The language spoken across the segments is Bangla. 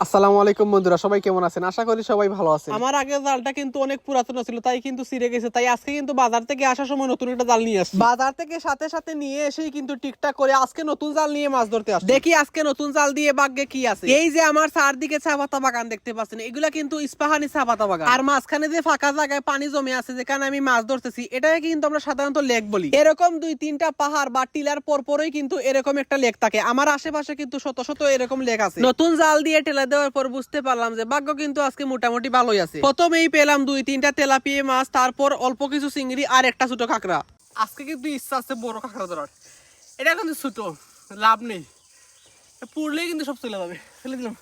আসসালামু আলাইকুম বন্ধুরা, সবাই কেমন আছেন? আশা করি সবাই ভালো আছেন। আমার আগের জালটা কিন্তু অনেক পুরাতন ছিল, তাই কিন্তু ছিঁড়ে গেছে। তাই আজকে কিন্তু বাজার থেকে আসার সময় নতুন একটা জাল নিয়ে আসছি। বাজার থেকে সাথে সাথে নিয়ে এসেই কিন্তু ঠিকঠাক করে আজকে নতুন জাল নিয়ে মাছ ধরতে আসছি। দেখি আজকে নতুন জাল দিয়ে ভাগ্যে কি আছে। এই যে আমার চারদিকে চা পাতা বাগান দেখতে পাচ্ছেন, এগুলা কিন্তু ইস্পাহানি চা পাতা বাগান। আর মাঝখানে যে ফাঁকা জায়গায় পানি জমে আছে, যেখানে আমি মাছ ধরতেছি, এটাকে কিন্তু আমরা সাধারণত লেক বলি। এরকম 2-3টা পাহাড় বা টিলার পরপরই কিন্তু এরকম একটা লেক থাকে। আমার আশেপাশে কিন্তু শত শত এরকম লেক আছে। নতুন জাল দিয়ে টেলা দেওয়ার পর বুঝতে পারলাম যে ভাগ্য কিন্তু আজকে মোটামুটি ভালোই আছে। প্রথমেই পেলাম 2-3টা তেলাপিয়া মাছ, তারপর অল্প কিছু চিংড়ি আর একটা ছোট কাঁকড়া। আজকে কিন্তু ইচ্ছা আছে বড় কাঁকড়া ধরার। এটা কিন্তু ছোট, লাভ নেই, পুড়লেই কিন্তু সব চলে যাবে। ফেলে দিলাম।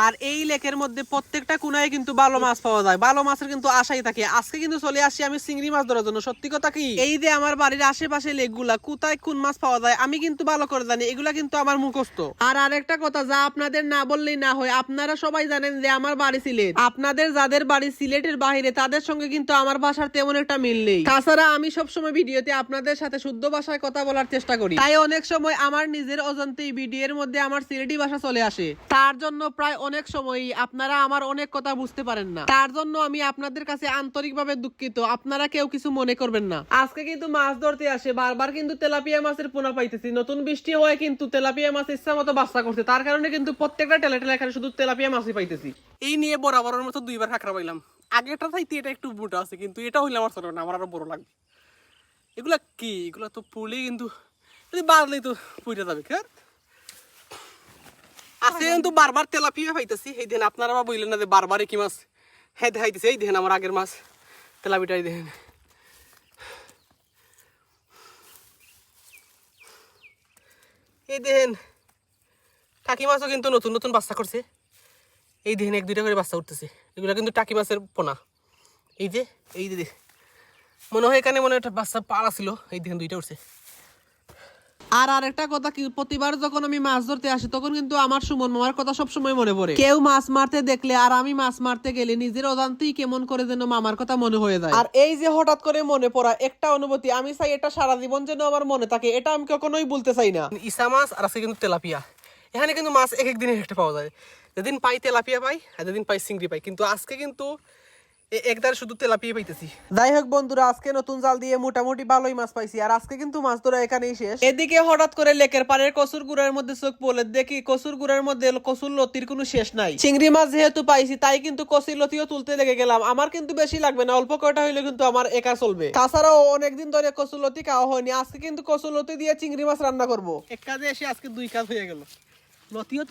আর এই লেকের মধ্যে প্রত্যেকটা কোনায় কিন্তু ভালো মাছ পাওয়া যায়। ভালো মাছের কিন্তু আশাই থাকে। আজকে কিন্তু চলে আসছি আমি চিংড়ি মাছ ধরার জন্য। সত্যি কথা কি, এই যে আমার বাড়ির আশেপাশে লেকগুলা, কোথায় কোন মাছ পাওয়া যায় আমি কিন্তু ভালো করে জানি। এগুলা কিন্তু আমার মুখস্থ। আর আরেকটা কথা, যা আপনাদের না বললেই না হয়, আপনারা সবাই জানেন যে আমার বাড়ি সিলেট। আপনাদের যাদের বাড়ি সিলেটের বাইরে, তাদের সঙ্গে কিন্তু আমার ভাষার তেমন একটা মিল নেই। তাছাড়া আমি সবসময় ভিডিওতে আপনাদের সাথে শুদ্ধ ভাষায় কথা বলার চেষ্টা করি। তাই অনেক সময় আমার নিজের অজান্তেই ভিডিওর মধ্যে আমার সিলেটি ভাষা চলে আসে। তার জন্য প্রায় অনেক সময়ই আপনারা আমার অনেক কথা বুঝতে পারেন না। তার জন্য আমি আপনাদের কাছে আন্তরিকভাবে দুঃখিত। আপনারা কেউ কিছু মনে করবেন না। আজকে কিন্তু মাছ ধরতে আসে বারবার কিন্তু তেলাপিয়া মাছের পোনা পাইতেছি। নতুন বৃষ্টি হয়ে কিন্তু তেলাপিয়া মাছ ইচ্ছা মতো বাচ্চা করছে। তার কারণে কিন্তু প্রত্যেকটা টেলা টেলা এখানে শুধু তেলাপিয়া মাছই পাইতেছি। এই নিয়ে বরাবরের মতো 2বার কাঁকড়া পাইলাম। আগেরটা চাইতে এটা একটু মোটা আছে, কিন্তু এটা হইলে আমার ছোট না, আমার আরো বড় লাগবে। এগুলা কি, এগুলা তো পুড়লেই কিন্তু যদি বাড়লেই তো পুড়ে যাবে। আজকে কিন্তু বারবার তেলাপিয়া পাইতেছি। এই দিন আপনারা বললেন না যে বারবারে কি মাছ, হ্যাঁ দেখাইতেছে। এই দেখেন আমার আগের মাছ তেলাপিটাই দেখেন। এই দেখেন টাকি মাছও কিন্তু নতুন নতুন বাচ্চা করছে। এই দেখেন 1-2টা করে বাচ্চা উঠতেছে। এগুলো কিন্তু টাকি মাছের পোনা। এই যে মনে হয় এখানে মনে হয় একটা বাচ্চা পাড়া ছিল। এই দেখেন 2টা উঠছে। আর আরেকটা কথা কি, প্রতিবার যখন আমি মাছ ধরতে আসি তখন কিন্তু আমার সুমন মামার কথা সবসময় মনে পড়ে। কেউ মাছ মারতে দেখলে আর আমি মাছ মারতে গেলে নিজের অজান্তেই কেমন করে যেন মামার কথা মনে হয়ে যায়। আর এই যে হঠাৎ করে মনে পড়া একটা অনুভূতি, আমি চাই এটা সারা জীবন যেন আমার মনে থাকে। এটা আমি কখনোই বলতে চাই না। ইসা মাছ আর আছে কিন্তু তেলাপিয়া। এখানে কিন্তু মাছ এক এক দিনে একটা পাওয়া যায়। যেদিন পাই তেলাপিয়া পাই আর যেদিন পাই চিংড়ি পাই, কিন্তু আজকে কিন্তু একদারে শুধু তেলাপিয়া পাইতেছি। যাই হোক বন্ধুরা, আজকে নতুন জাল দিয়ে মোটামুটি ভালোই মাছ পাইছি। আর আজকে কিন্তু মাছ ধরা এখানেই শেষ। এদিকে হঠাৎ করে লেকের পাড়ের কচুর গুড়ার মধ্যে চোখ পড়লে দেখি কচুর গুড়ার মধ্যে কচুর লতির কোনো শেষ নাই। চিংড়ি মাছ যেহেতু পাইছি, তাই কিন্তু কচুর লতিও তুলতে লেগে গেলাম। আমার কিন্তু বেশি লাগবে না, অল্প কয়টা হইলে কিন্তু আমার একা চলবে। তাছাড়াও অনেকদিন ধরে কচুর লতি খাওয়া হয়নি। আজকে কিন্তু কচুর লতি দিয়ে চিংড়ি মাছ রান্না করবো। এক কাজে এসে আজকে 2 কাজ হয়ে গেল। লতিও